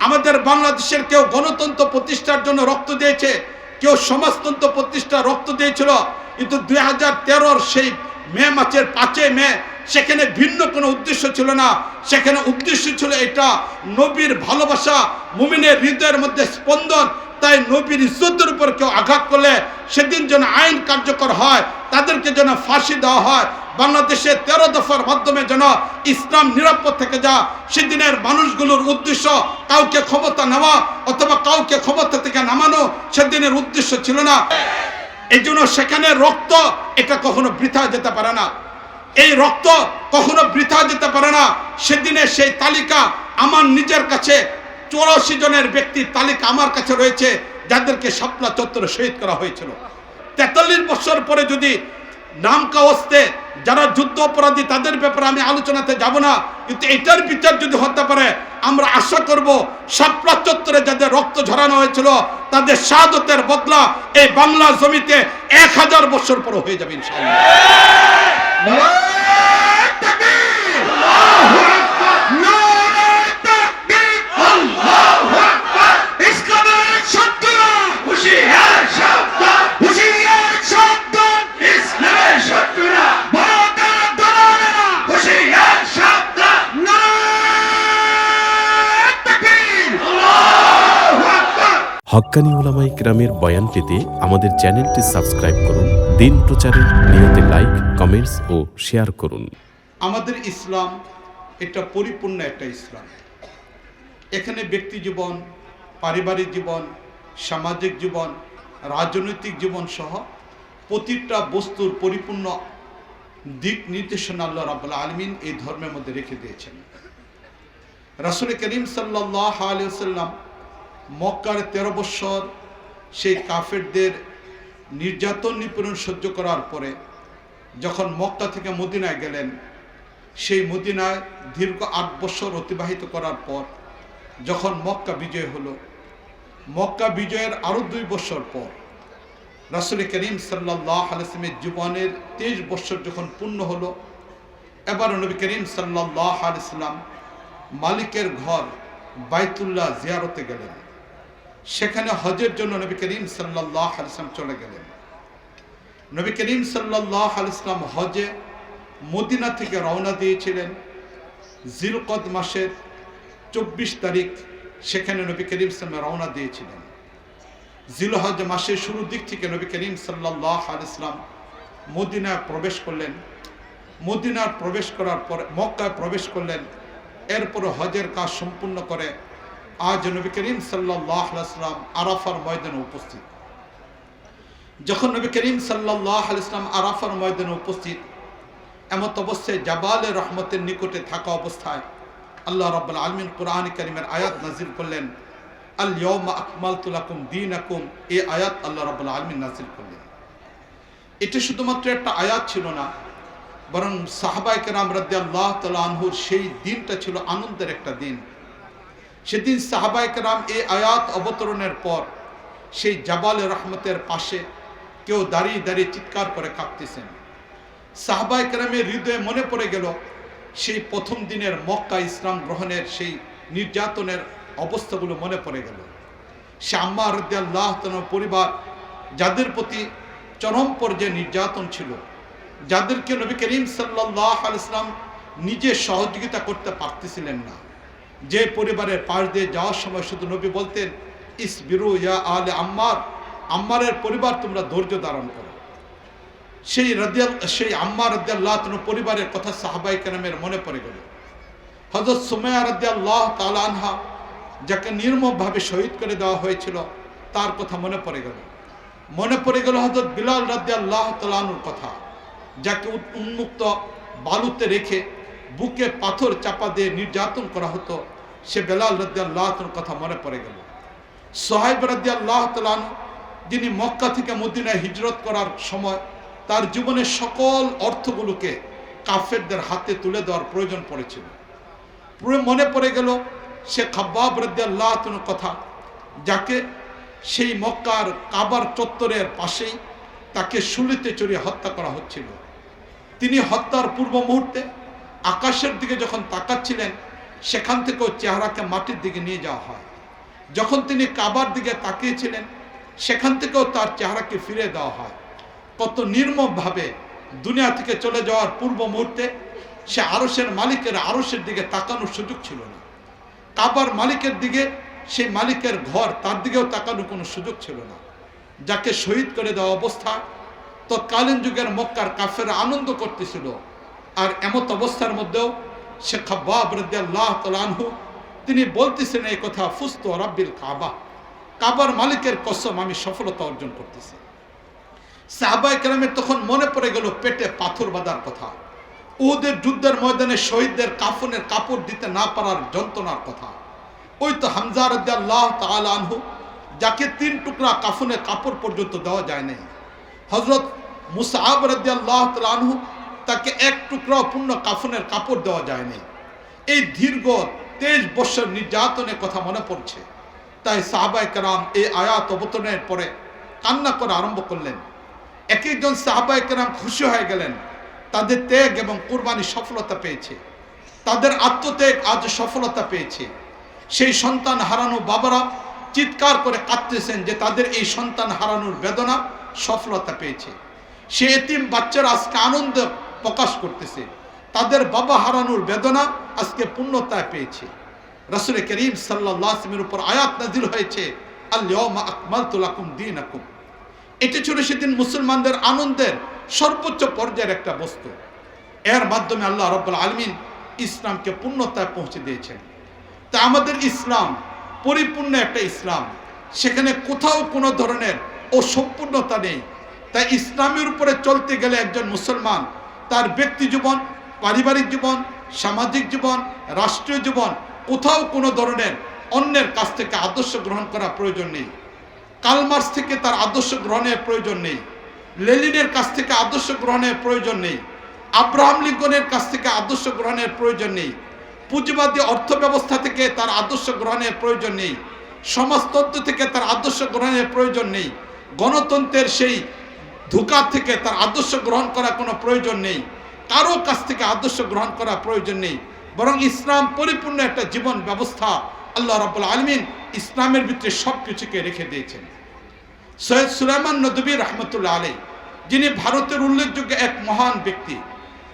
আমাদের বাংলাদেশের কেউ গণতন্ত্র প্রতিষ্ঠার জন্য রক্ত দিয়েছে, কেউ সমাজতন্ত্র প্রতিষ্ঠা রক্ত দিয়েছিল, কিন্তু 2013 সেই মে মাসের 5 মে সেখানে ভিন্ন কোনো উদ্দেশ্য ছিল না। সেখানে উদ্দেশ্য ছিল এটা নবীর ভালোবাসা, মুমিনের হৃদয়ের মধ্যে স্পন্দন। তাই নবীর ইজ্জতের উপর কেউ আঘাত করলে সেদিন যেন আইন কার্যকর হয়, তাদেরকে যেন ফাঁসি দেওয়া হয়। বাংলাদেশে 13 দফার মাধ্যমে যেন ইসলাম নিরাপদ থেকে যা। সেদিনের মানুষগুলোর উদ্দেশ্য কাউকে ক্ষমতা নেওয়া অথবা কাউকে ক্ষমতা থেকে নামানো সেদিনের উদ্দেশ্য ছিল না। এই জন্য সেখানে রক্ত এটা কখনো বৃথা যেতে পারে না, এই রক্ত কখনো বৃথা যেতে পারে না। সেদিনে সেই তালিকা আমার নিজের কাছে 84 জনের ব্যক্তির তালিকা আমার কাছে রয়েছে, যাদেরকে শাপলা চত্বরে শহীদ করা হয়েছিল। 43 বছর পরে যদি নাম কাওয়াস্তে যারা যুদ্ধ অপরাধী তাদের ব্যাপারে আমি আলোচনাতে যাব না, কিন্তু এটার বিচার যদি হতে পারে আমরা আশা করব শাপলা চত্বরে যাদের রক্ত ঝরানো হয়েছিল তাদের শাহাদতের বদলা এই বাংলা জমিতে 1000 বছর পরে হয়ে যাবে ইনশাআল্লাহ। হক্কানি উলামায়ে কেরামের বয়ান পেতে আমাদের চ্যানেলটি সাবস্ক্রাইব করুন। দিন প্রচারের নিয়তে লাইক, কমেন্টস ও শেয়ার করুন। আমাদের ইসলাম এটা পরিপূর্ণ একটা ইসলাম। এখানে ব্যক্তি জীবন, পারিবারিক জীবন, সামাজিক জীবন, রাজনৈতিক জীবন সহ প্রতিটা বস্তুর পরিপূর্ণ দিক নির্দেশনা আল্লাহ রাব্বুল আলামিন এই ধর্মের মধ্যে রেখে দিয়েছেন। রাসূল করিম সাল্লাল্লাহু আলাইহি ওয়াসাল্লাম মক্কার 13 বছর সেই কাফেরদের নির্যাতন নিপীড়ন সহ্য করার পরে যখন মক্কা থেকে মদিনায় গেলেন, সেই মদিনায় দীর্ঘ 8 বছর অতিবাহিত করার পর যখন মক্কা বিজয় হলো, মক্কা বিজয়ের আরও 2 বছর পর রাসূল করিম সাল্লাল্লাহু আলাইহি ওয়াসাল্লামের জীবনের 23 বছর যখন পূর্ণ হলো, এবার নবী করিম সাল্লাল্লাহু আলাইহি ওয়াসাল্লাম মালিকের ঘর বাইতুল্লাহ জিয়ারতে গেলেন। সেখানে হজের জন্য নবী করিম সাল্লাল্লাহু আলাইহি ওয়াসাল্লাম চলে গেলেন। নবী করিম সাল্লাল্লাহু আলাইহি ওয়াসাল্লাম হজে মদিনা থেকে রওনা দিয়েছিলেন জিলকদ মাসের 24 তারিখ। সেখানে নবী করিম সাল্লাল্লাহু রওনা দিয়েছিলেন। জিলহজ মাসের শুরুর দিক থেকে নবী করিম সাল্লাল্লাহু আলাইহি ওয়াসাল্লাম মদিনায় প্রবেশ করলেন। মদিনায় প্রবেশ করার পর মক্কায় প্রবেশ করলেন। এরপরে হজের কাজ সম্পূর্ণ করে আজ নবী করিম সাল্লাল্লাহু আলাইহি ওয়াসাল্লাম আরাফার ময়দানে উপস্থিত। যখন নবী করিম সাল্লাল্লাহু আলাইহি ওয়াসাল্লাম আরাফার ময়দানে উপস্থিত, এমত অবস্থায় জাবালে রহমতের নিকটে থাকা অবস্থায় আল্লাহ রাব্বুল আলামিন কোরআন কারীমের আয়াত নাযিল করলেন, আল ইয়াউমা আকমালতু লাকুম দীনাকুম। এই আয়াত আল্লাহ রাব্বুল আলামিন নাযিল করলেন। এটা শুধুমাত্র একটা আয়াত ছিল না, বরং সাহাবায়ে কেরাম রাদিয়াল্লাহু তাআলা আনহুর সেই দিনটা ছিল আনন্দের একটা দিন। সেদিন সাহাবায়ে কেরাম এই আয়াত অবতরণের পর সেই জাবালে রহমতের পাশে কেউ দাঁড়িয়ে দাঁড়িয়ে চিৎকার করে কাঁদতেছেন। সাহাবায়ে কেরামের হৃদয়ে মনে পড়ে গেল সেই প্রথম দিনের মক্কা ইসলাম গ্রহণের সেই নির্যাতনের অবস্থাগুলো মনে পড়ে গেল। সে আম্মার রাদিয়াল্লাহু তাআলার পরিবার যাদের প্রতি চরম পর্যায়ে নির্যাতন ছিল, যাদেরকে নবী করিম সাল্লাল্লাহু আলাইহি ওয়াসাল্লাম নিজে সহযোগিতা করতে পারতেছিলেন না, যে পরিবারের পাশ দিয়ে যাওয়ার সময় শুধু নবী বলতেন, ইসবিরু ইয়া আলে আম্মার, আম্মারের পরিবার তোমরা ধৈর্য ধারণ করো। সেই আম্মার রাদিয়াল্লাহু তাআলা পরিবারের কথা সাহাবায়ে কেরামের মনে পড়ে গেল। হযরত সুমাইয়া রাদিয়াল্লাহু তাআলা আনহা যাকে নির্মমভাবে শহীদ করে দেওয়া হয়েছিল তার কথা মনে পড়ে গেল। মনে পড়ে গেল হযরত বিলাল রাদিয়াল্লাহু তাআলা আনহুর কথা, যাকে উন্মুক্ত বালুতে রেখে বুকে পাথর চাপা দিয়ে নির্যাতন করা হতো। সে বিলাল রাদিয়াল্লাহু তাআলার কথা মনে পড়ে গেল। সুহাইব রাদিয়াল্লাহু তাআলা আনহু যিনি মক্কা থেকে মদিনায় হিজরত করার সময় তার জীবনের সকল অর্থগুলোকে কাফেরদের হাতে তুলে দেওয়ার প্রয়োজন পড়েছিল। পুরো মনে পড়ে গেল সে খাব্বাব রাদিয়াল্লাহু তাআলার কথা, যাকে সেই মক্কার কাবার চত্বরের পাশেই তাকে শুলিতে চড়িয়ে হত্যা করা হচ্ছিল। তিনি হত্যার পূর্ব মুহূর্তে আকাশের দিকে যখন তাকাচ্ছিলেন, সেখান থেকেও চেহারাকে মাটির দিকে নিয়ে যাওয়া হয়। যখন তিনি কাবার দিকে তাকিয়েছিলেন সেখান থেকেও তার চেহারাকে ফিরে দেওয়া হয়। কত নির্মমভাবে দুনিয়া থেকে চলে যাওয়ার পূর্ব মুহূর্তে সে আরশের মালিকের আরশের দিকে তাকানোর সুযোগ ছিল না। কাবার মালিকের দিকে, সেই মালিকের ঘর, তার দিকেও তাকানোর কোনো সুযোগ ছিল না। যাকে শহীদ করে দেওয়া অবস্থা, তৎকালীন যুগের মক্কার কাফেররা আনন্দ করতেছিল। আর এমত অবস্থার মধ্যেও সে খাব্বাব রাদিয়াল্লাহু তাআলা আনহু তিনি বলতেছেন এই কথা, ফুস্তু রাব্বিল কাবা, কাবার মালিকের কসম আমি সফলতা অর্জন করতেছি। সাহাবায়ে কেরামের তখন মনে পড়ে গেল পেটে পাথর বাঁধার কথা, উহুদের যুদ্ধের ময়দানে শহীদদের কাফনের কাপড় দিতে না পারার যন্ত্রণার কথা। ওই তো হামজা রাদিয়াল্লাহু তাআলা আনহু, যাকে 3 টুকরা কাফনের কাপড় পর্যন্ত দেওয়া যায় নাই। হযরত মুসআব রাদিয়াল্লাহু তাআলা আনহু, তাকে 1 টুকরা পূর্ণ কাফনের কাপড় দেওয়া যায় নাই। এই দীর্ঘ 23 বছর নির্যাতনের কথা মনে পড়ছে। তাই সাহাবায়ে কেরাম এই আয়াত অবতরণের পরে কান্না করা আরম্ভ করলেন। এক একজন সাহাবায়ে কেরাম খুশি হয়ে গেলেন, তাদের ত্যাগ এবং কুরবানি সফলতা পেয়েছে, তাদের আত্মত্যাগ আজ সফলতা পেয়েছে। সেই সন্তান হারানো বাবারা চিৎকার করে কাঁদতেছেন যে তাদের এই সন্তান হারানোর বেদনা সফলতা পেয়েছে। সে এতিম বাচ্চারা আজকে আনন্দ প্রকাশ করতেছে, তাদের বাবা হারানোর বেদনা আজকে পূর্ণতায় পেয়েছে। রাসূল করিম সাল্লাল্লাহু আলাইহি ওয়াসাল্লামের উপর আয়াত নাযিল হয়েছে, আল ইয়াউমা আকমালতু লাকুম দীনাকুম। এটি ছিল সেদিন মুসলমানদের আনন্দের সর্বোচ্চ পর্যায়ের একটা বস্তু। এর মাধ্যমে আল্লাহ রাব্বুল আলামিন ইসলামকে পূর্ণতায় পৌঁছে দিয়েছেন। তা আমাদের ইসলাম পরিপূর্ণ একটা ইসলাম, সেখানে কোথাও কোনো ধরনের অসম্পূর্ণতা নেই। তাই ইসলামের উপরে চলতে গেলে একজন মুসলমান তার ব্যক্তি জীবন, পারিবারিক জীবন, সামাজিক জীবন, রাষ্ট্রীয় জীবন, কোথাও কোনো ধরনের অন্যের কাছ থেকে আদর্শ গ্রহণ করা প্রয়োজন নেই। কার্ল মার্কস থেকে তার আদর্শ গ্রহণের প্রয়োজন নেই, লেনিনের কাছ থেকে আদর্শ গ্রহণের প্রয়োজন নেই, আব্রাহাম লিঙ্কনের কাছ থেকে আদর্শ গ্রহণের প্রয়োজন নেই, পুঁজিবাদী অর্থ ব্যবস্থা থেকে তার আদর্শ গ্রহণের প্রয়োজন নেই, সমাজতন্ত্র থেকে তার আদর্শ গ্রহণের প্রয়োজন নেই, গণতন্ত্রের সেই ধোঁকা থেকে তার আদর্শ গ্রহণ করা কোনো প্রয়োজন নেই, কারো কাছ থেকে আদর্শ গ্রহণ করা প্রয়োজন নেই। বরং ইসলাম পরিপূর্ণ একটা জীবন ব্যবস্থা। আল্লাহ রাব্বুল আলামিন ইসলামের ভিতরে সব কিছুকে রেখে দিয়েছেন। সৈয়দ সুলাইমান নদভী রাহমাতুল্লাহ আলাইহি, যিনি ভারতের উল্লেখযোগ্য এক মহান ব্যক্তি,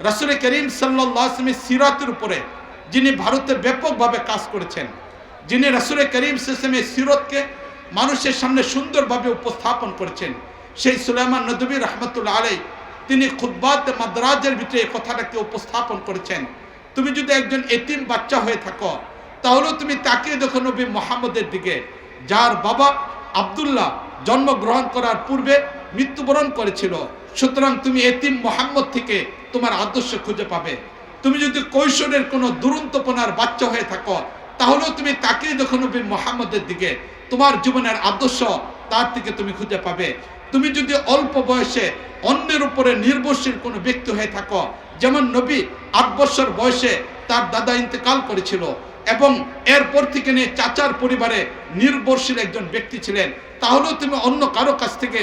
রাসূল করিম সাল্লাল্লাহু আলাইহি ওয়াসাল্লামের সিরাতের উপরে যিনি ভারতে ব্যাপকভাবে কাজ করেছেন, যিনি রাসূল করিম সাল্লাল্লাহু আলাইহি ওয়াসাল্লামের সিরাতকে মানুষের সামনে সুন্দরভাবে উপস্থাপন করেছেন, সেই সুলাইমান নদভী রাহমাতুল্লাহ আলাইহি তিনি খুতবাত মাদ্রাজের ভিতরে এই কথাটাকে উপস্থাপন করেছেন। তুমি যদি একজন এতিম বাচ্চা হয়ে থাকো, তাহলে তুমি তাকিয়ে দেখো নবী মুহাম্মদের দিকে, যার বাবা আব্দুল্লাহ জন্মগ্রহণ করার পূর্বে মৃত্যুবরণ করেছিল। সুতরাং তুমি এতিম মুহাম্মদ থেকে তোমার আদর্শ খুঁজে পাবে। তুমি যদি কৈশোরের কোনো দুরন্তপনার বাচ্চা হয়ে থাকো, তাহলেও তুমি তাকিয়ে দেখো নবী মুহাম্মদের দিকে, তোমার জীবনের আদর্শ তার থেকে তুমি খুঁজে পাবে। তুমি যদি অল্প বয়সে অন্যের উপরে নির্ভরশীল কোনো ব্যক্তি হয়ে থাকো, যেমন নবী 8 বছর বয়সে তার দাদা ইন্তেকাল করেছিল এবং এরপর থেকে নিয়ে চাচার পরিবারে নির্ভরশীল একজন ব্যক্তি ছিলেন, তাহলেও তুমি অন্য কারো কাছ থেকে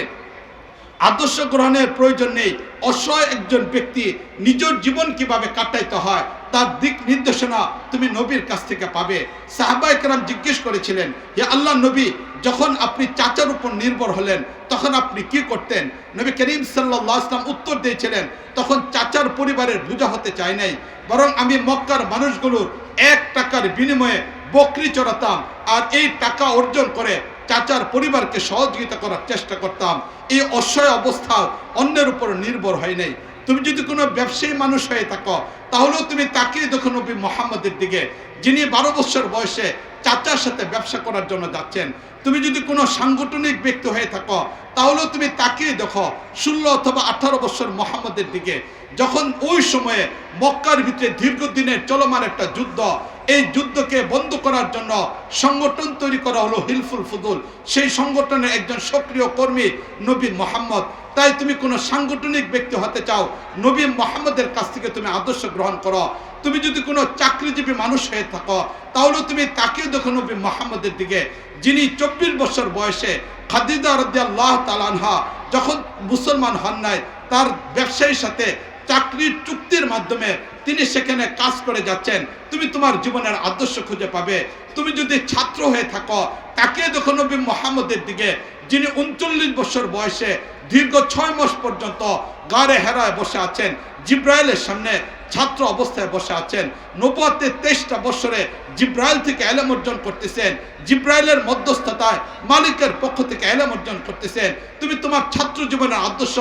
আদর্শ গ্রহণের প্রয়োজন নেই। অসহায় একজন ব্যক্তি নিজের জীবন কিভাবে কাটাইতে হয় তার দিক নির্দেশনা তুমি নবীর কাছ থেকে পাবে। সাহাবায়ে কেরাম জিজ্ঞেস করেছিলেন, হে আল্লাহ নবী, যখন আপনি চাচার উপর নির্ভর হলেন তখন আপনি কি করতেন? নবী করিম সাল্লাল্লাহু আলাইহি ওয়াসাল্লাম উত্তর দিয়েছিলেন, তখন চাচার পরিবারের বোঝা হতে চাই নাই, বরং আমি মক্কার মানুষগুলোর 1 টাকার বিনিময়ে বকরি চড়াতাম আর এই টাকা অর্জন করে চাচার পরিবারকে সহযোগিতা করার চেষ্টা করতাম। এই অসহায় অবস্থা অন্যের উপর নির্ভর হয় নাই। তুমি যদি কোনো ব্যবসায়ী মানুষ হয়ে থাকো, তাহলেও তুমি তাকিয়ে দেখো নবী মুহাম্মদের দিকে, যিনি 12 বছর বয়সে চাচার সাথে ব্যবসা করার জন্য যাচ্ছেন। তুমি যদি কোনো সাংগঠনিক ব্যক্তি হয়ে থাকো, তাহলেও তুমি তাকিয়ে দেখো 16 অথবা 18 বছর মুহাম্মদের দিকে, যখন ওই সময়ে মক্কার ভিতরে দীর্ঘদিনের চলমান একটা যুদ্ধ, এই যুদ্ধকে বন্ধ করার জন্য সংগঠন তৈরি করা হলো হিলফুল ফুদুল। সেই সংগঠনের একজন সক্রিয় কর্মী নবী মুহাম্মদ। তাই তুমি কোনো সাংগঠনিক ব্যক্তি হতে চাও, নবী মুহাম্মদের কাছ থেকে তুমি আদর্শ গ্রহণ করো। তুমি যদি কোনো চাকরিজীবী মানুষ হয়ে থাকো, তাহলে তুমি তাকিয়ে দেখো নবী মুহাম্মদের দিকে, যিনি 24 বছর বয়সে খাদিজা রাদিয়াল্লাহু তাআলা আনহা যখন মুসলমান হন নাই, তার ব্যবসায়ীর সাথে চাকরির চুক্তির মাধ্যমে তিনি সেখানে কাজ করে যাচ্ছেন, তুমি তোমার জীবনের আদর্শ খুঁজে পাবে। তুমি যদি ছাত্র হয়ে থাকো, তাকে দেখো নবী মুহাম্মদের দিকে, যিনি 39 বছর বয়সে দীর্ঘ 6 মাস পর্যন্ত গারে হেরায় বসে আছেন, জিব্রাইলের সামনে ছাত্র অবস্থায় বসে আছেন, নবুয়তের 23টা বছরে জিব্রাইল থেকে ইলম অর্জন করতেছেন, জিব্রাইলের মধ্যস্থতায় মালিকের পক্ষ থেকে ইলম অর্জন করতেছেন। তুমি তোমার ছাত্র জীবনের আদর্শ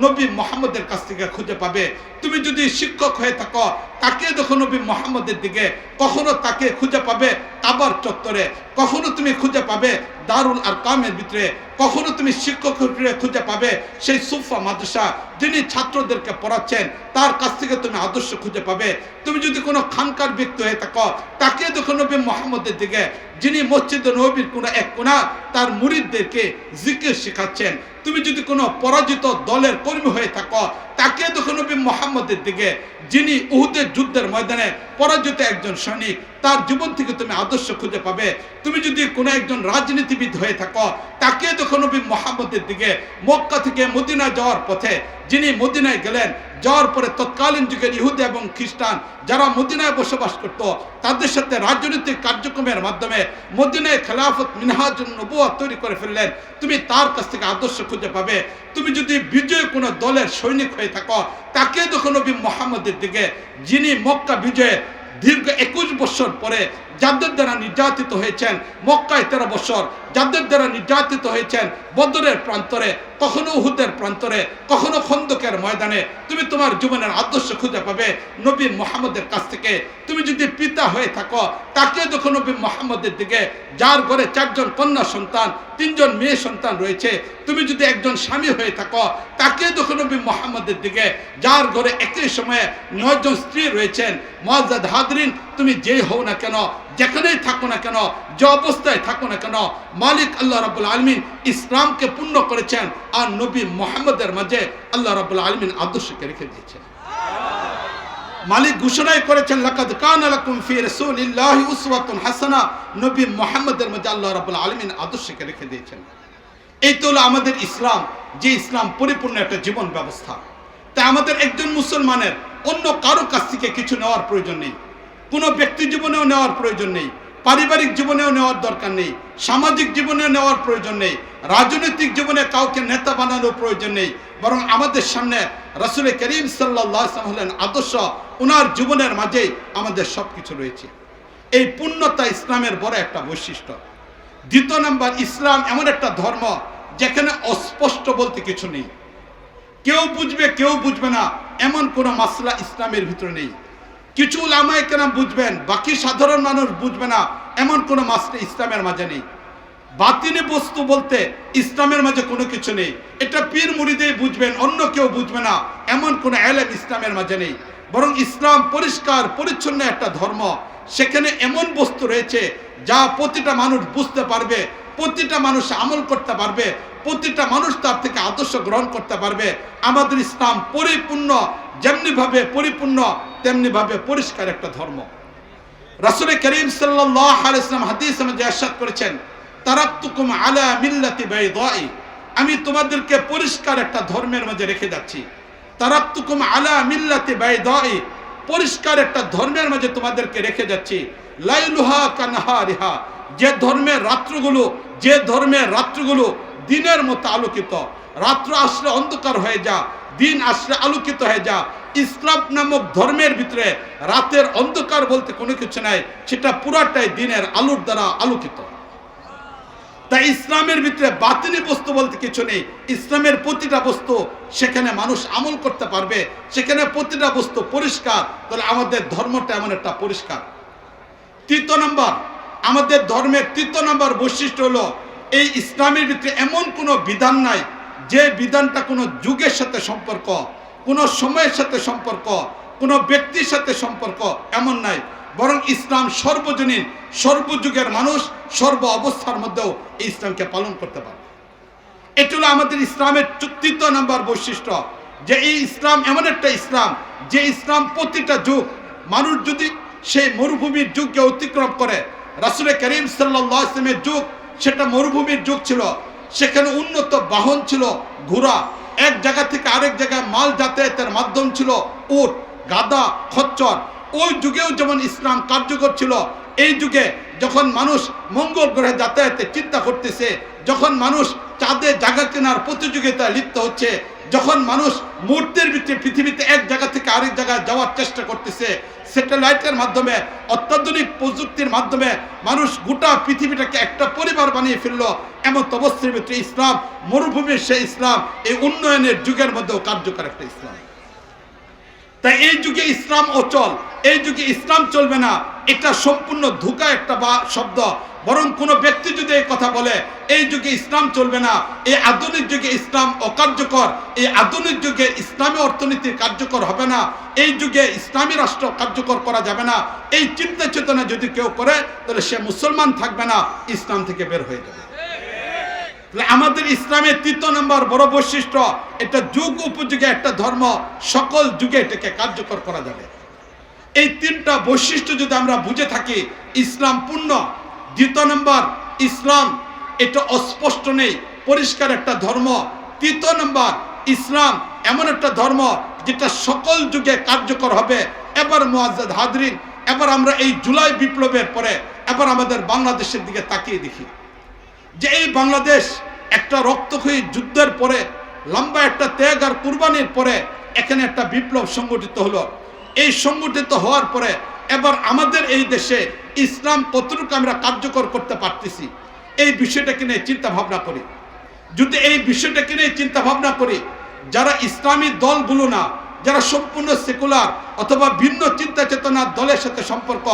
নবী মুহাম্মদের কাছ থেকে খুঁজে পাবে। তুমি যদি শিক্ষক হয়ে থাকো, তাকে দেখো নবী মুহাম্মদের দিকে, কখনো তাকে খুঁজে পাবে কাবার চত্বরে, কখনো তুমি খুঁজে পাবে দারুল আরকামের ভিতরে, কখনো তুমি শিক্ষক খুঁজে পাবে সেই সুফা মাদ্রাসা, যিনি ছাত্রদেরকে পড়াচ্ছেন, তার কাছ থেকে তুমি আদর্শ খুঁজে পাবে। তুমি যদি কোনো খানকার ব্যক্তি হয়ে থাকো, তাকে দেখো নবী মুহাম্মদের দিকে, যিনি মসজিদে নববীর কোনো এক কোণা তার মুরিদদেরকে জিকির শেখাচ্ছেন। তুমি যদি কোনো পরাজিত দলের কর্মী হয়ে থাকো, তাকে দেখো নবী মুহাম্মদের দিকে, যিনি উহুদের যুদ্ধের ময়দানে পরাজিত একজন সৈনিক, তার জীবন থেকে তুমি আদর্শ খুঁজে পাবে। তুমি যদি কোনো একজন রাজনীতিবিদ হয়ে থাকো, তাকে দেখো নবী মুহাম্মদের দিকে, মক্কা থেকে মদিনা যাওয়ার পথে যিনি মদিনায় গেলেন, যাওয়ার পরে তৎকালীন যুগের ইহুদি এবং খ্রিস্টান যারা মদিনায় বসবাস করত, তাদের সাথে রাজনৈতিক কার্যক্রমের মাধ্যমে মদিনায় খেলাফত মিনহাজুন নবুওয়াত তৈরি করে ফেললেন, তুমি তার কাছ থেকে আদর্শ খুঁজে পাবে। তুমি যদি বিজয় কোনো দলের সৈনিক হয়ে থাকো, তাকে দেখো নবী মুহাম্মদের দিকে, যিনি মক্কা বিজয়ে দীর্ঘ 21 বছর পরে যাদের দ্বারা নির্যাতিত হয়েছেন, মক্কায় 13 বছর যাদের দ্বারা নির্যাতিত হয়েছেন, বদরের প্রান্তরে, কখনো উহুদের প্রান্তরে, কখনো খন্দকের ময়দানে, তুমি তোমার জীবনের আদর্শ খুঁজে পাবে নবী মুহাম্মদের কাছ থেকে। তুমি যদি পিতা হয়ে থাকো, তাকে দেখো নবী মুহাম্মদের দিকে, যার ঘরে 4 জন কন্যা সন্তান, 3 জন মেয়ে সন্তান রয়েছে। তুমি যদি একজন স্বামী হয়ে থাকো, তাকে দেখো নবী মুহাম্মদের দিকে, যার ঘরে একই সময়ে 9 জন স্ত্রী রয়েছেন। মুআজ্জাদ হাজরিন, তুমি যেই হও না কেন, যেখানেই থাকো না কেন, যে অবস্থায় থাকো না কেন, মালিক আল্লাহ রাব্বুল আলামিন ইসলামকে পূর্ণ করেছেন, আর নবী মুহাম্মদের মাঝে আল্লাহ রাব্বুল আলামিন আদর্শকে রেখে দিয়েছেন। মালিক ঘোষণাই করেছেন, লাকাদ কানা লাকুম ফি রাসূলিল্লাহি উসওয়াতুন হাসানা, নবী মুহাম্মদের মাঝে আল্লাহ রাব্বুল আলামিন আদর্শকে রেখে দিয়েছেন। এই তো হলো আমাদের ইসলাম, যে ইসলাম পরিপূর্ণ একটা জীবন ব্যবস্থা। তাই আমাদের একজন মুসলমানের অন্য কারো কাছ থেকে কিছু নেওয়ার প্রয়োজন নেই, কোনো ব্যক্তি জীবনেও নেওয়ার প্রয়োজন নেই, পারিবারিক জীবনেও নেওয়ার দরকার নেই, সামাজিক জীবনেও নেওয়ার প্রয়োজন নেই, রাজনৈতিক জীবনে কাউকে নেতা বানানোর প্রয়োজন নেই। বরং আমাদের সামনে রাসূল করিম সাল্লাল্লাহু আলাইহি ওয়াসাল্লাম হলেন আদর্শ, ওনার জীবনের মাঝেই আমাদের সব কিছু রয়েছে। এই পূর্ণতা ইসলামের বড় একটা বৈশিষ্ট্য। দ্বিতীয় নাম্বার, ইসলাম এমন একটা ধর্ম যেখানে অস্পষ্ট বলতে কিছু নেই, কেউ বুঝবে কেউ বুঝবে না এমন কোনো মাসলা ইসলামের ভিতরে নেই। কিছু উলামায়ে কেরাম বুঝবেন, বাকি সাধারণ মানুষ বুঝবে না এমন কোনো মাসলা ইসলামের মাঝে নেই। বাতিনি বস্তু বলতে ইসলামের মাঝে কোনো কিছু নেই, এটা পীর মুরিদেই বুঝবেন, অন্য কেউ বুঝবে না এমন কোনো ইলম ইসলামের মাঝে নেই। বরং ইসলাম পরিষ্কার পরিচ্ছন্ন একটা ধর্ম, সেখানে এমন বস্তু রয়েছে যা প্রতিটা মানুষ বুঝতে পারবে, প্রতিটা মানুষ আমল করতে পারবে, প্রতিটা মানুষ তার থেকে আদর্শ গ্রহণ করতে পারবে। আমাদের ইসলাম পরিপূর্ণ, যেমনিভাবে পরিপূর্ণ তেমনিভাবে পরিষ্কার একটা ধর্ম। রাসূল করিম সাল্লাল্লাহু আলাইহি ওয়াসাল্লাম হাদিসে মধ্যে ইরশাদ করেছেন, তারাকতুকুম আলা মিল্লাতি বাইদাই, আমি তোমাদেরকে পরিষ্কার একটা ধর্মের মধ্যে রেখে যাচ্ছি। তারাকতুকুম আলা মিল্লাতি বাইদাই, পরিষ্কার একটা ধর্মের মাঝে তোমাদেরকে রেখে যাচ্ছি। লাইলুহা কানহারিহা, যে ধর্মের রাত্রিগুলো দিনের মতো আলোকিত, রাত্র আসলে অন্ধকার হয়ে যা, দিন আসলে আলোকিত হয়ে যা। ইসলাম নামক ধর্মের ভিতরে রাতের অন্ধকার বলতে কোনো কিছু নাই, সেটা পুরাটাই দিনের আলোর দ্বারা আলোকিত। তাই ইসলামের ভিতরে বাতিনি বস্তু বলতে কিছু নেই। ইসলামের প্রতিটা বস্তু সেখানে মানুষ আমল করতে পারবে, সেখানে প্রতিটা বস্তু পরিষ্কার। তাহলে আমাদের ধর্মটা এমন একটা পরিষ্কার। তৃতীয় নম্বর, আমাদের ধর্মের তৃতীয় নম্বর বৈশিষ্ট্য হলো, এই ইসলামের ভিতরে এমন কোনো বিধান নাই যে বিধানটা কোনো যুগের সাথে সম্পর্ক, কোনো সময়ের সাথে সম্পর্ক, কোনো ব্যক্তির সাথে সম্পর্ক, এমন নাই। বরং ইসলাম সর্বজনীন, সর্বযুগের মানুষ সর্ব অবস্থার মধ্যেও এই ইসলামকে পালন করতে পারে। এটা হলো আমাদের ইসলামের তৃতীয় নম্বর বৈশিষ্ট্য, যে এই ইসলাম এমন একটা ইসলাম, যে ইসলাম প্রতিটা যুগ, মানুষ যদি সেই মরুভূমির যুগকে অতিক্রম করে, রাসূল করিম সাল্লাল্লাহু আলাইহি ওয়াসাল্লামের যুগ সেটা মরুভূমির যুগ ছিল, সেখানে উন্নত বাহন ছিল ঘোড়া, এক জায়গা থেকে আরেক জায়গায় মাল যাতায়াতের মাধ্যম ছিল উট, গাদা খচ্চর, ওই যুগেও যেমন ইসলাম কার্যকর ছিল, এই যুগে যখন মানুষ মঙ্গল গ্রহে যাতায়াতে চিন্তা করতেছে, যখন মানুষ চাঁদে জায়গা কেনার প্রতিযোগিতায় লিপ্ত হচ্ছে, যখন মানুষ মুহূর্তের ভিতরে পৃথিবীতে এক জায়গা থেকে আরেক জায়গায় যাওয়ার চেষ্টা করতেছে, স্যাটেলাইটের মাধ্যমে, অত্যাধুনিক প্রযুক্তির মাধ্যমে মানুষ গোটা পৃথিবীটাকে একটা পরিবার বানিয়ে ফেললো, এমন অবস্থার ভিতরে ইসলাম, মরুভূমির সেই ইসলাম, এই উন্নয়নের যুগের মধ্যেও কার্যকর একটা ইসলাম। তাই এই যুগে ইসলাম অচল, এই যুগে ইসলাম চলবে না, এটা সম্পূর্ণ ধোঁকা একটা বা শব্দ। বরং কোনো ব্যক্তি যদি এই কথা বলে এই যুগে ইসলাম চলবে না, এই আধুনিক যুগে ইসলাম অকার্যকর, এই আধুনিক যুগে ইসলামী অর্থনীতি কার্যকর হবে না, এই যুগে ইসলামী রাষ্ট্র কার্যকর করা যাবে না, এই চিন্তা চেতনা যদি কেউ করে তাহলে সে মুসলমান থাকবে না, ইসলাম থেকে বের হয়ে যাবে। আমাদের ইসলামের ৩য় নম্বর বড় বৈশিষ্ট্য, এটা যুগ উপযোগী একটা ধর্ম, সকল যুগে এটাকে কার্যকর করা যাবে। এই 3টা বৈশিষ্ট্য যদি আমরা বুঝে থাকি, ইসলাম পূর্ণ। 2 নম্বর, ইসলাম এটা অস্পষ্ট নেই, পরিষ্কার একটা ধর্ম। 3 নম্বর, ইসলাম এমন একটা ধর্ম যেটা সকল যুগে কার্যকর হবে। এবার মুআজ্জাদ হাজরিন, এবার আমরা এই জুলাই বিপ্লবের পরে এবার আমাদের বাংলাদেশের দিকে তাকিয়ে দেখি যে এই বাংলাদেশ একটা রক্তক্ষয়ী যুদ্ধের পরে, লম্বা একটা ত্যাগ আর কুরবানির পরে এখানে একটা বিপ্লব সংগঠিত হলো। এই সংগঠিত হওয়ার পরে এবার আমাদের এই দেশে ইসলাম কতটুকু আমরা কার্যকর করতে পারতেছি, এই বিষয়টাকে নিয়ে চিন্তা ভাবনা করি। যদি এই বিষয়টাকে নিয়ে চিন্তা ভাবনা করি, যারা ইসলামী দলগুলো না, যারা সম্পূর্ণ সেকুলার অথবা ভিন্ন চিন্তা চেতনার দলের সাথে সম্পর্ক,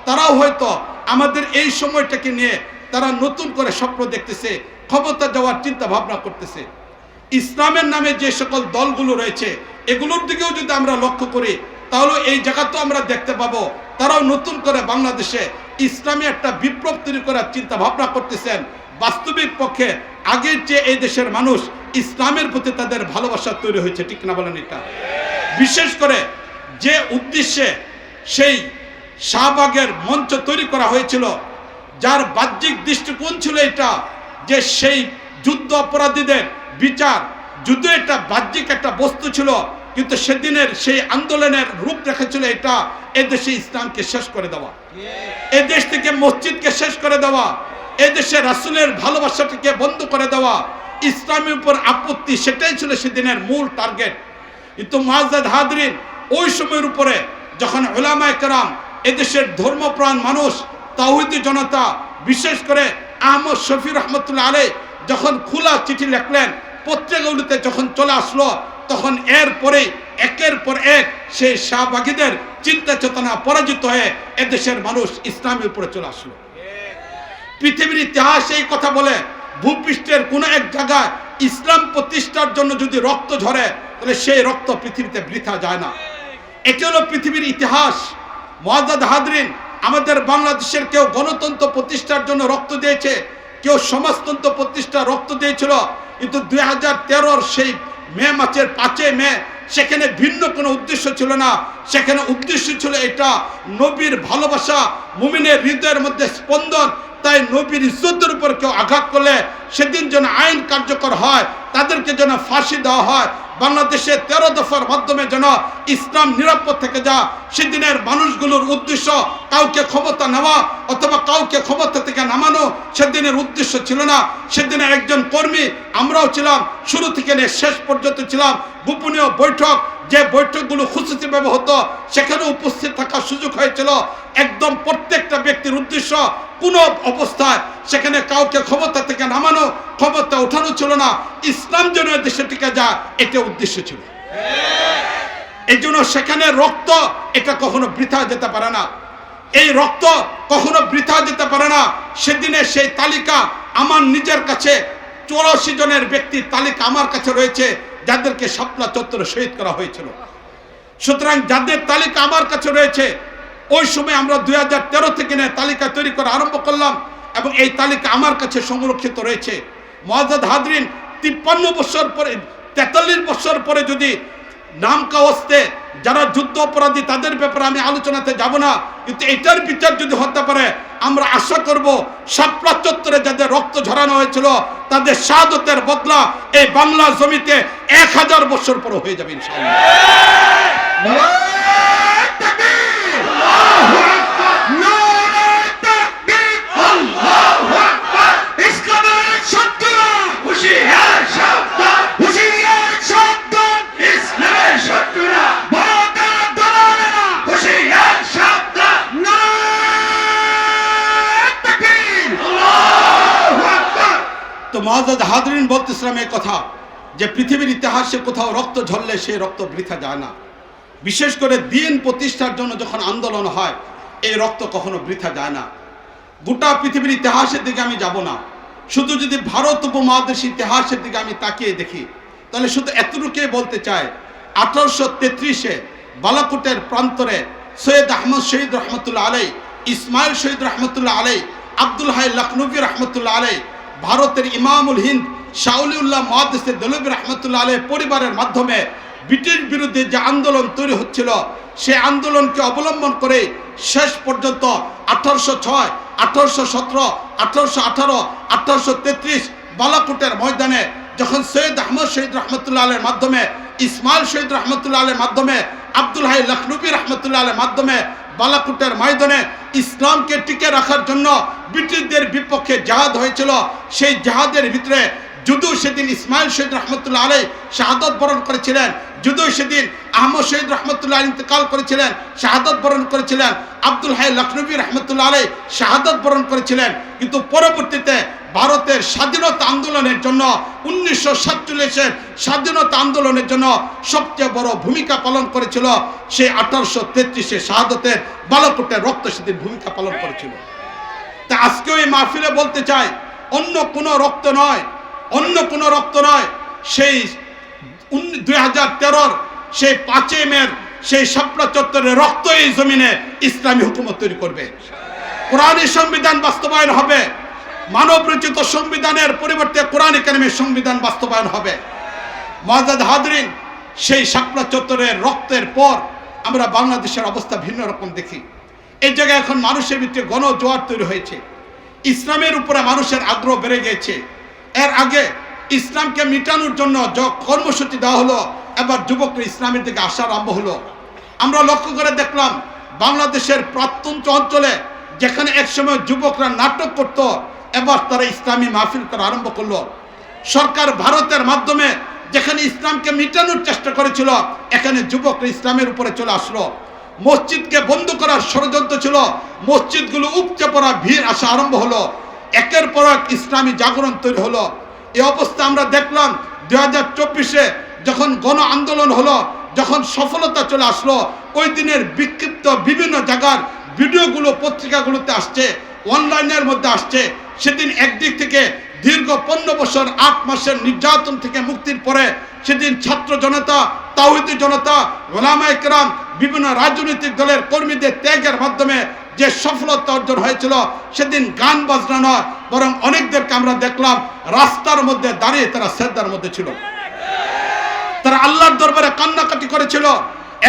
তারাও হয়তো আমাদের এই সময়টাকে নিয়ে তারা নতুন করে স্বপ্ন দেখতেছে, ক্ষমতা যাওয়ার চিন্তা ভাবনা করতেছে। ইসলামের নামে যে সকল দলগুলো রয়েছে এগুলোর দিকেও যদি আমরা লক্ষ্য করি, তাহলে এই জায়গাতেও আমরা দেখতে পাবো তারাও নতুন করে বাংলাদেশে ইসলামী একটা বিপ্লব তৈরি করার চিন্তা ভাবনা করতেছেন। বাস্তবিক পক্ষে আগের যে এই দেশের মানুষ ইসলামের প্রতি তাদের ভালোবাসা তৈরি হয়েছে, ঠিক না বলেন? এটা বিশেষ করে যে উদ্দেশ্যে সেই শাহবাগের মঞ্চ তৈরি করা হয়েছিল, যার বাহ্যিক দৃষ্টিকোণ ছিল এটা যে সেই যুদ্ধ অপরাধীদের বিচার, যুদ্ধ একটা বাহ্যিক একটা বস্তু ছিল, কিন্তু সেদিনের সেই আন্দোলনের রূপরেখা ছিল এটা এদেশে ইসলামকে শেষ করে দেওয়া, এদেশ থেকে মসজিদকে শেষ করে দেওয়া, এদেশে রাসূলের ভালোবাসাটাকে বন্ধ করে দেওয়া, ইসলামের উপর আপত্তি, সেটাই ছিল সেদিনের মূল টার্গেট। কিন্তু মুআজ্জাদ হাজরিন, ওই সময়ের উপরে যখন উলামায়ে কেরাম, এদেশের ধর্মপ্রাণ মানুষ, তাওহীদি জনতা, বিশেষ করে আহমদ শফি রহমতুল্লাহ আলাইহি যখন খোলা চিঠি লিখলেন, পত্রিকাগুলিতে যখন চলে আসলো, তখন এরপরে একের পর এক সেই শাহবাগীদের চিন্তা চেতনা পরাজিত হয়ে এদেশের মানুষ ইসলামের উপরে চলে আসলো। পৃথিবীর ইতিহাস এই কথা বলে, ভূপৃষ্ঠের কোন এক জায়গায় ইসলাম প্রতিষ্ঠার জন্য যদি রক্ত ঝরে তাহলে সেই রক্ত পৃথিবীতে বৃথা যায় না। এটি হলো পৃথিবীর ইতিহাস। মুআজ্জাদ হাজরিন, আমাদের বাংলাদেশের কেউ গণতন্ত্র প্রতিষ্ঠার জন্য রক্ত দিয়েছে, কেউ সমাজতন্ত্র প্রতিষ্ঠার রক্ত দিয়েছিল, কিন্তু 2013 সেই মে মাসের 5 মে সেখানে ভিন্ন কোনো উদ্দেশ্য ছিল না, সেখানে উদ্দেশ্য ছিল এটা নবীর ভালোবাসা, মুমিনের হৃদয়ের মধ্যে স্পন্দন। তাই নবীর ইজ্জতের উপর কেউ আঘাত করলে সেদিন যেন আইন কার্যকর হয়, তাদেরকে যেন ফাঁসি দেওয়া হয়, বাংলাদেশে 13 দফার মাধ্যমে যেন ইসলাম নিরাপদ থেকে যা। সেদিনের মানুষগুলোর উদ্দেশ্য কাউকে ক্ষমতা নেওয়া অথবা কাউকে ক্ষমতা থেকে নামানো সেদিনের উদ্দেশ্য ছিল না। সেদিনের একজন কর্মী আমরাও ছিলাম, শুরু থেকে নিয়ে শেষ পর্যন্ত ছিলাম। গোপনীয় বৈঠক, যে বৈঠকগুলো খুশুসিভাবে হতো সেখানে উপস্থিত থাকার সুযোগ হয়েছিল। একদম প্রত্যেকটা ব্যক্তির উদ্দেশ্য কোনো অবস্থায় সেখানে কাউকে ক্ষমতা থেকে নামানো, ক্ষমতা ওঠানো ছিল না, ইসলাম যেন দেশে টিকে যায়, এটা উদ্দেশ্য ছিল। এই জন্য সেখানে রক্ত এটা কখনো বৃথা যেতে পারে না, এই রক্ত কখনো বৃথা যেতে পারে না। সেদিনে সেই তালিকা আমার নিজের কাছে 84 জনের ব্যক্তির তালিকা আমার কাছে রয়েছে, যাদেরকে শাপলা চত্বরে শহীদ করা হয়েছিল। সুতরাং যাদের তালিকা আমার কাছে রয়েছে, ওই সময় আমরা 2013 থেকে নিয়ে তালিকা তৈরি করা আরম্ভ করলাম এবং এই তালিকা আমার কাছে সংরক্ষিত রয়েছে। মুআজ্জাদ হাজরিন, 53 বছর পরে, 43 বছর পরে যদি নাম কাওয়াস্তে যারা যুদ্ধ অপরাধী তাদের ব্যাপারে আমি আলোচনাতে যাব না, কিন্তু এটার বিচার যদি হতে পারে আমরা আশা করব শাপলা চত্বরে যাদের রক্ত ঝরানো হয়েছিল তাদের শাহাদতের বদলা এই বাংলা জমিতে 1000 বছর পরে হয়ে যাবে ইনশাআল্লাহ। মুআজ্জাজ হাজরিন বলতেছিলাম এই কথা যে পৃথিবীর ইতিহাসে কোথাও রক্ত ঝরলে সেই রক্ত বৃথা যায় না। বিশেষ করে দিন প্রতিষ্ঠার জন্য যখন আন্দোলন হয় এই রক্ত কখনো বৃথা যায় না। গোটা পৃথিবীর ইতিহাসের দিকে আমি যাব না, শুধু যদি ভারত উপমহাদেশ ইতিহাসের দিকে আমি তাকিয়ে দেখি তাহলে শুধু এতটুকুই বলতে চাই, 1833-এ বালাকোটের প্রান্তরে সৈয়দ আহমদ শহীদ রহমতুল্লাহ আলাই, ইসমাইল শহীদ রহমতুল্লাহ আলাই, আব্দুল হাই লখনবী রহমতুল্লাহ আলাই, ভারতের ইমামুল হিন্দ শাউলিউল্লাহ মুহাদ্দিস দেলবি রহমতুল্লাহ আলাই পরিবারের মাধ্যমে ব্রিটিশ বিরুদ্ধে যে আন্দোলন তৈরি হচ্ছিল সেই আন্দোলনকে অবলম্বন করে শেষ পর্যন্ত 1806, 1817, 1818, 1833 বালাকোটের ময়দানে যখন সৈয়দ আহমদ শহীদ রহমতুল্লাহ আলের মাধ্যমে, ইসমাইল শহীদ রহমতুল্লাহ আলের মাধ্যমে, আব্দুল হাই লখনবী রহমতুল্লাহ আলের মাধ্যমে বালাকোটের ময়দানে ইসলামকে টিকে রাখার জন্য ব্রিটিশদের বিপক্ষে জাহাদ হয়েছিল, সেই জাহাদের ভিতরে যদিও সেদিন ইসমাইল শহীদ রহমতুল্লাহ আলাই শাহাদত বরণ করেছিলেন, যদিও সেদিন আহমদ শহীদ রহমতুল্লাহ ইন্তেকাল করেছিলেন, শাহাদত বরণ করেছিলেন, আব্দুল হাই লখনবী রহমতুল্লাহ আলাই শাহাদত বরণ করেছিলেন, কিন্তু পরবর্তীতে ভারতের স্বাধীনতা আন্দোলনের জন্য 1947-এর স্বাধীনতা আন্দোলনের জন্য সবচেয়ে বড় ভূমিকা পালন করেছিল সেই 1833-এ শাহাদতের বালাকোটের রক্ত সেদিন ভূমিকা পালন করেছিল। তা আজকেও এই মাহফিলে বলতে চাই, অন্য কোনো রক্ত নয়, অন্য কোনো রক্ত নয়, সেই 2013-র সেই 5 মের সেই শাপলা চত্বরের রক্ত এই জমিনে ইসলামী হুকুমত তৈরি করবে। কোরআনী সংবিধান বাস্তবায়ন হবে, মানব রচিত সংবিধানের পরিবর্তে কোরআনে কারিমের সংবিধান বাস্তবায়ন হবে। মুআজ্জাজ হাজরিন, সেই শাপলা চত্বরের রক্তের পর আমরা বাংলাদেশের অবস্থা ভিন্ন রকম দেখি। এই জায়গায় এখন মানুষের ভিতরে গণজোয়ার তৈরি হয়েছে, ইসলামের উপরে মানুষের আগ্রহ বেড়ে গেছে। এর আগে ইসলামকে মিটানোর জন্য যে কর্মসূচি দেওয়া হলো, এবার যুবকরা ইসলামের দিকে আসা আরম্ভ হলো। আমরা লক্ষ্য করে দেখলাম বাংলাদেশের প্রত্যন্ত অঞ্চলে যেখানে একসময় যুবকরা নাটক করত, এবার তারা ইসলামী মাহফিল করা আরম্ভ করলো। সরকার ভারতের মাধ্যমে যেখানে ইসলামকে মিটানোর চেষ্টা করেছিল, এখানে যুবকরা ইসলামের উপরে চলে আসলো। মসজিদকে বন্ধ করার ষড়যন্ত্র ছিল, মসজিদগুলো উপচে পড়া, ভিড় আসা আরম্ভ হলো। একের পর এক ইসলামী জাগরণ তৈরি হলো। এই অবস্থা আমরা দেখলাম 2024-এ যখন গণ আন্দোলন হলো, যখন সফলতা চলে আসলো, ওই দিনের বিক্ষিপ্ত বিভিন্ন জায়গার ভিডিওগুলো পত্রিকাগুলোতে আসছে, অনলাইনের মধ্যে আসছে। সেদিন একদিক থেকে দীর্ঘ 15 বছর 8 মাসের নির্যাতন থেকে মুক্তির পরে সেদিন ছাত্র জনতা, তাওহীদি জনতা, উলামায়ে কেরাম, বিভিন্ন রাজনৈতিক দলের কর্মীদের ত্যাগের মাধ্যমে যে সফলতা অর্জন হয়েছিল, সেদিন গান বাজনা নয়, বরং অনেকদেরকে আমরা দেখলাম রাস্তার মধ্যে দাঁড়িয়ে তারা সেজদার মধ্যে ছিল, তারা আল্লাহর দরবারে কান্নাকাটি করেছিল।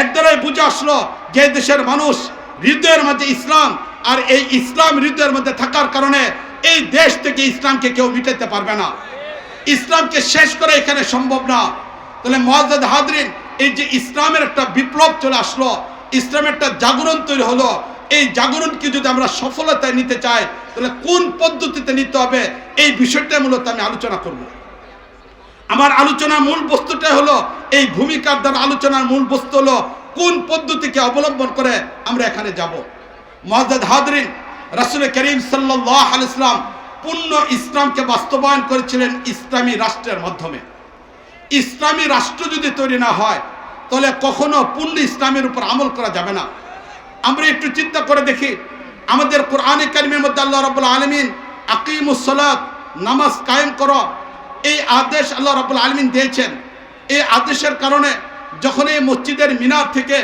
এর দ্বারাই বুঝে আসলো যে দেশের মানুষ হৃদয়ের মধ্যে ইসলাম, আর এই ইসলাম হৃদয়ের মধ্যে থাকার কারণে এই দেশ থেকে ইসলামকে কেউ মিটাতে পারবে না, ইসলামকে শেষ করে এখানে সম্ভব না। তাহলে মুআজ্জাজ হাজরিন, এই যে ইসলামের একটা বিপ্লব চলে আসলো, ইসলামের একটা জাগরণ তৈরি হলো, এই জাগরণকে যদি আমরা সফলতায় নিতে চাই তাহলে কোন পদ্ধতিতে নিতে হবে, এই বিষয়টা মূলত আমি আলোচনা করব। আমার আলোচনার মূল বস্তুটা হলো, এই ভূমিকার দ্বারা আলোচনার মূল বস্তু হলো কোন পদ্ধতিকে অবলম্বন করে আমরা এখানে যাব। মুআজ্জাজ হাজরিন, রাসূল করিম সাল্লাল্লাহু আলাইহি ওয়াসাল্লাম পূর্ণ ইসলামকে বাস্তবায়ন করেছিলেন ইসলামী রাষ্ট্রের মাধ্যমে। ইসলামী রাষ্ট্র যদি তৈরি না হয় তাহলে কখনো পূর্ণ ইসলামের উপর আমল করা যাবে না। আমরা একটু চিন্তা করে দেখি, আমাদের কোরআনে কারিমের মধ্যে আল্লাহ রাব্বুল আলামিন আকিমুস সালাত, নামাজ কায়েম করো, এই আদেশ আল্লাহ রাব্বুল আলামিন দিয়েছেন। এই আদেশের কারণে যখন এই মসজিদের মিনার থেকে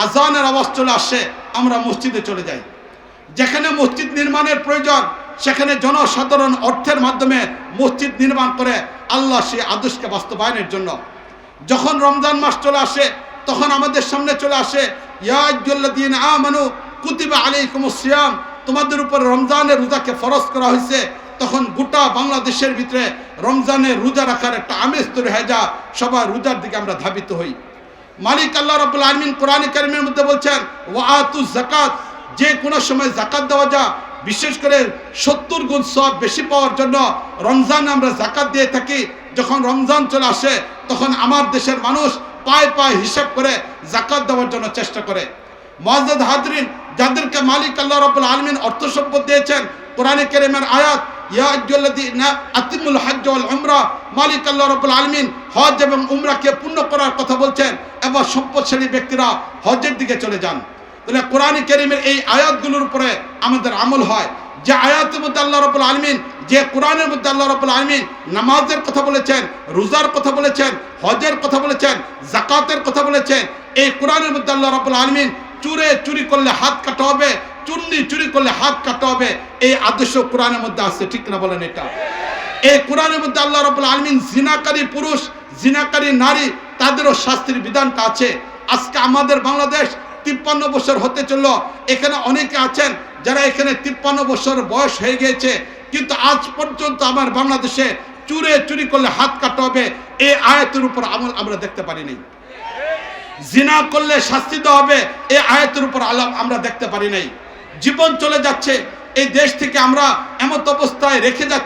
আজানের আওয়াজ চলে আসে, আমরা মসজিদে চলে যাই। যেখানে মসজিদ নির্মাণের প্রয়োজন সেখানে জনসাধারণ অর্থের মাধ্যমে মসজিদ নির্মাণ করে আল্লাহ সেই আদেশকে বাস্তবায়নের জন্য। যখন রমজান মাস চলে আসে তখন আমাদের সামনে চলে আসে ইয়া আইয়ুহাল্লাযীনা আমানু কুতিবা আলাইকুমুস সিয়াম, তোমাদের উপর রমজানের রোজাকে ফরজ করা হয়েছে। তখন গোটা বাংলাদেশের ভিতরে রমজানের রোজা রাখার একটা আমেজ তৈরি হয়ে যায়, সবাই রোজার দিকে আমরা ধাবিত হই। মালিক আল্লাহ রাব্বুল আলামিন কোরআনে কারিমের মধ্যে বলছেন ওয়া আতুজ যাকাত, যে কোনো সময় যাকাত দেওয়া যায়, বিশেষ করে 70 গুণ সওয়াব বেশি পাওয়ার জন্য রমজানে আমরা যাকাত দিয়ে থাকি। যখন রমজান চলে আসে তখন আমার দেশের মানুষ পায়ে পায়ে হিসাব করে যাকাত দেওয়ার জন্য চেষ্টা করে। মুআজ্জাজ হাজরিন, যাদেরকে মালিক আল্লাহ রাব্বুল আলামিন অর্থ সম্পদ দিয়েছেন কোরআনে কারীমের আয়াত, ইয়া আইয়ুহাল্লাযীনা আতিমুল হজ্জ ওয়াল উমরা, মালিক আল্লাহ রাব্বুল আলামিন হজ এবং উমরাকে পূর্ণ করার কথা বলছেন এবং সম্পদশালী ব্যক্তিরা হজের দিকে চলে যান। তাহলে কোরআনে কারীমের এই আয়াতগুলোর উপরে আমাদের আমল হয়। যে আয়াতের মধ্যে আল্লাহ রাব্বুল আলামিন, যে কোরআনের মধ্যে আল্লাহ রাব্বুল আলামিন নামাজের কথা বলেছেন, রোজার কথা বলেছেন, হজের কথা বলেছেন, যাকাতের কথা বলেছেন, এই কোরআনের মধ্যে আল্লাহ রাব্বুল আলামিন চুরি করলে হাত কাটা হবে, চুরি করলে হাত কাটা হবে, এই আদেশ কোরআনের মধ্যে আছে, ঠিক না বলেন? এটা এই কোরআনের মধ্যে আল্লাহ রাব্বুল আলামিন জিনাকারী পুরুষ, জিনাকারী নারী, তাদেরও শাস্তির বিধানটা আছে। আজকে আমাদের বাংলাদেশ 53 বছর হতে চলল, এখানে অনেকে আছেন যারা এখানে 53 বছর বয়স হয়ে গিয়েছে, কিন্তু আজ পর্যন্ত আমার বাংলাদেশে চুরি করলে হাত কাটা হবে এই আয়াতের উপর আমল আমরা দেখতে পারিনি। জিনা করলে শাস্তি দেওয়া হবে এই আয়াতের উপর আলাপ আমরা দেখতে পারি নাই। জীবন চলে যাচ্ছে, এই দেশ থেকে আমরা এমত অবস্থায় রেখে যাচ্ছি